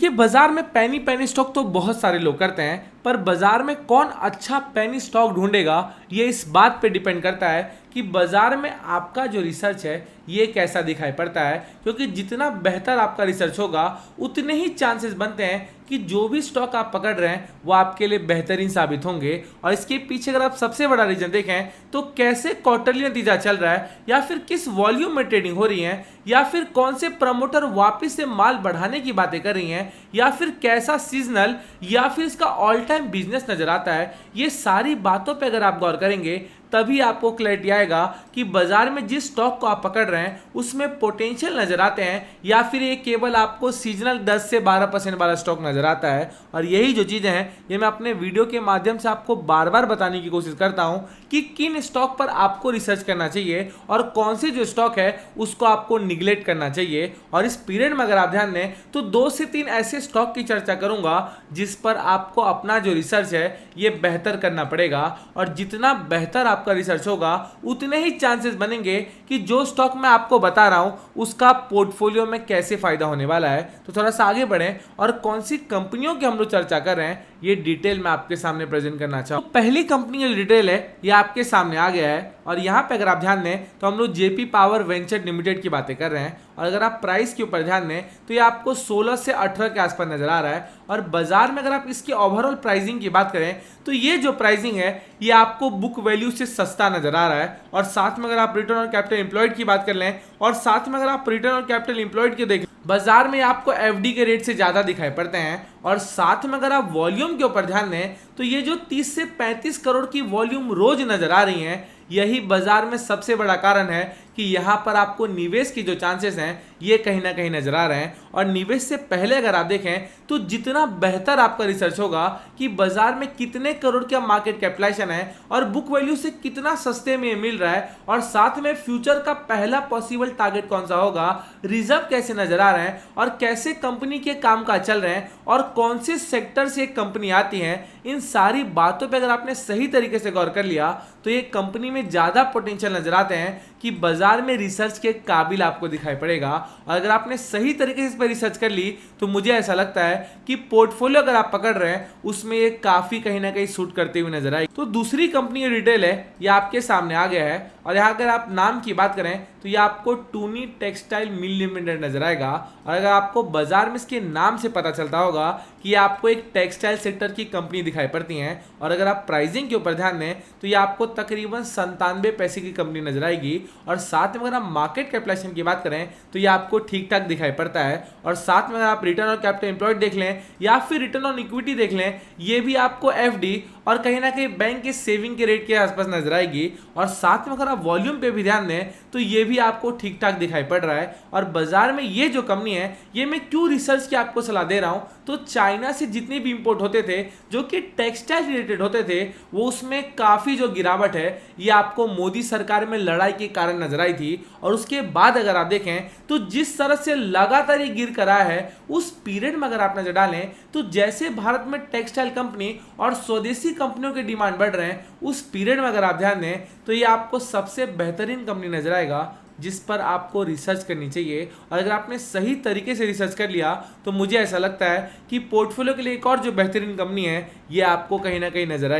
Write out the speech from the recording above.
देखिए बाजार में पेनी पेनी स्टॉक तो बहुत सारे लोग करते हैं, पर बाजार में कौन अच्छा पेनी स्टॉक ढूंढेगा ये इस बात पे डिपेंड करता है कि बाजार में आपका जो रिसर्च है ये कैसा दिखाई पड़ता है। क्योंकि जितना बेहतर आपका रिसर्च होगा उतने ही चांसेस बनते हैं कि जो भी स्टॉक आप पकड़ रहे हैं वो आपके लिए बेहतरीन साबित होंगे। और इसके पीछे अगर आप सबसे बड़ा रीजन देखें तो कैसे क्वार्टरली नतीजा चल रहा है, या फिर किस वॉल्यूम में ट्रेडिंग हो रही है, या फिर कौन से प्रमोटर वापस से माल बढ़ाने की बातें कर रही हैं, या फिर कैसा सीजनल या फिर इसका ऑल टाइम बिजनेस नजर आता है, ये सारी बातों पे अगर आप गौर करेंगे तभी आपको क्लैरिटी आएगा कि बाजार में जिस स्टॉक को आप पकड़ रहे हैं उसमें पोटेंशियल नजर आते हैं, या फिर ये केवल आपको सीजनल 10 से 12% वाला स्टॉक नजर आता है। और यही जो चीजें हैं ये मैं अपने वीडियो के माध्यम से आपको बार बार बताने की कोशिश करता हूं कि किन स्टॉक पर आपको रिसर्च करना चाहिए और कौन से जो स्टॉक है उसको आपको निगलेक्ट करना चाहिए। और इस पीरियड में अगर आप ध्यान दें तो 2 से 3 ऐसे स्टॉक की चर्चा करूंगा जिस पर आपको अपना जो रिसर्च है ये बेहतर करना पड़ेगा। और जितना बेहतर आपका रिसर्च होगा उतने ही चांसेस बनेंगे कि जो स्टॉक मैं आपको बता रहा हूं उसका पोर्टफोलियो में कैसे फायदा होने वाला है। तो थोड़ा सा आगे बढ़ें और कौन सी कंपनियों की हम लोग चर्चा कर रहे हैं ये डिटेल में आपके सामने प्रेजेंट करना चाहूँ। तो पहली कंपनी जो डिटेल है ये आपके सामने आ गया है, और यहाँ पे अगर आप ध्यान दें तो हम लोग जेपी पावर वेंचर लिमिटेड की बातें कर रहे हैं। और अगर आप प्राइस के ऊपर ध्यान दें तो ये आपको 16 से 18 के आसपास नजर आ रहा है। और बाजार में अगर आप इसकी ओवरऑल प्राइसिंग की बात करें तो ये जो प्राइसिंग है ये आपको बुक वैल्यू से सस्ता नजर आ रहा है। और साथ में अगर आप रिटर्न ऑन कैपिटल एम्प्लॉयड की बात कर लें और साथ में अगर आप रिटर्न ऑन कैपिटल एम्प्लॉयड के देखें बाजार में आपको एफडी के रेट से ज्यादा दिखाई पड़ते हैं। और साथ में अगर आप वॉल्यूम के ऊपर ध्यान दें तो ये जो 30 से 35 करोड़ की वॉल्यूम रोज नजर आ रही है यही बाजार में सबसे बड़ा कारण है कि यहां पर आपको निवेश की जो चांसेस हैं ये कहीं ना कहीं नजर आ रहे हैं। और निवेश से पहले अगर आप देखें तो जितना बेहतर आपका रिसर्च होगा कि बाजार में कितने करोड़ का मार्केट कैपिटलाइजेशन है और बुक वैल्यू से कितना सस्ते में मिल रहा है, और साथ में फ्यूचर का पहला पॉसिबल टारगेट कौन सा होगा, रिजर्व कैसे नजर आ रहे हैं और कैसे कंपनी के कामकाज चल रहे हैं और कौन से सेक्टर से कंपनी आती है, इन सारी बातों पे अगर आपने सही तरीके से गौर कर लिया तो ये कंपनी में ज्यादा पोटेंशियल नजर आते हैं कि बाजार में रिसर्च के काबिल आपको दिखाई पड़ेगा। और अगर आपने सही तरीके से इस पर रिसर्च कर ली तो मुझे ऐसा लगता है कि पोर्टफोलियो अगर आप पकड़ रहे हैं उसमें ये काफी कहीं ना कहीं सूट करते हुए नजर आए। तो दूसरी कंपनी रिटेल है ये आपके सामने आ गया है, और यहाँ अगर आप नाम की बात करें तो ये आपको टूनी टेक्सटाइल मिल लिमिटेड नजर आएगा। और अगर आपको बाजार में इसके नाम से पता चलता होगा कि आपको एक टेक्सटाइल सेक्टर की कंपनी दिखाई पड़ती है। और अगर आप प्राइसिंग के ऊपर ध्यान दें तो ये आपको तकरीबन 97 पैसे की कंपनी नजर आएगी। और साथ में अगर आप मार्केट कैपिटलाइजेशन की बात करें तो ये आपको ठीक ठाक दिखाई पड़ता है। और साथ में अगर आप रिटर्न ऑन कैपिटल एम्प्लॉयड देख लें या फिर रिटर्न ऑन इक्विटी देख लें ये भी आपको एफडी और कहीं ना कहीं बैंक के सेविंग के रेट के आसपास नजर आएगी। और साथ में अगर आप वॉल्यूम पे भी ध्यान दें तो ये भी आपको ठीक ठाक दिखाई पड़ रहा है। और बाजार में ये जो कंपनी है ये मैं क्यों रिसर्च की आपको सलाह दे रहा हूं, तो चाइना से जितने भी इंपोर्ट होते थे जो कि टेक्सटाइल रिलेटेड होते थे वो उसमें काफी जो गिरावट है ये आपको मोदी सरकार में लड़ाई के कारण नजर आई थी। और उसके बाद अगर आप देखें तो जिस तरह से लगातार ये गिर कर आया है उस पीरियड में अगर आप नजर डालें तो जैसे भारत में टेक्सटाइल कंपनी और स्वदेशी कंपनियों के डिमांड बढ़ रहे हैं उस पीरियड में अगर आप ध्यान दें तो ये आपको सबसे बेहतरीन कंपनी नजर आएगा जिस पर आपको रिसर्च करनी चाहिए। और अगर आपने सही तरीके से रिसर्च कर लिया तो मुझे ऐसा लगता है कि पोर्टफोलियो के लिए एक और जो बेहतरीन कंपनी है ये आपको कहीं ना कहीं नजर आएगी।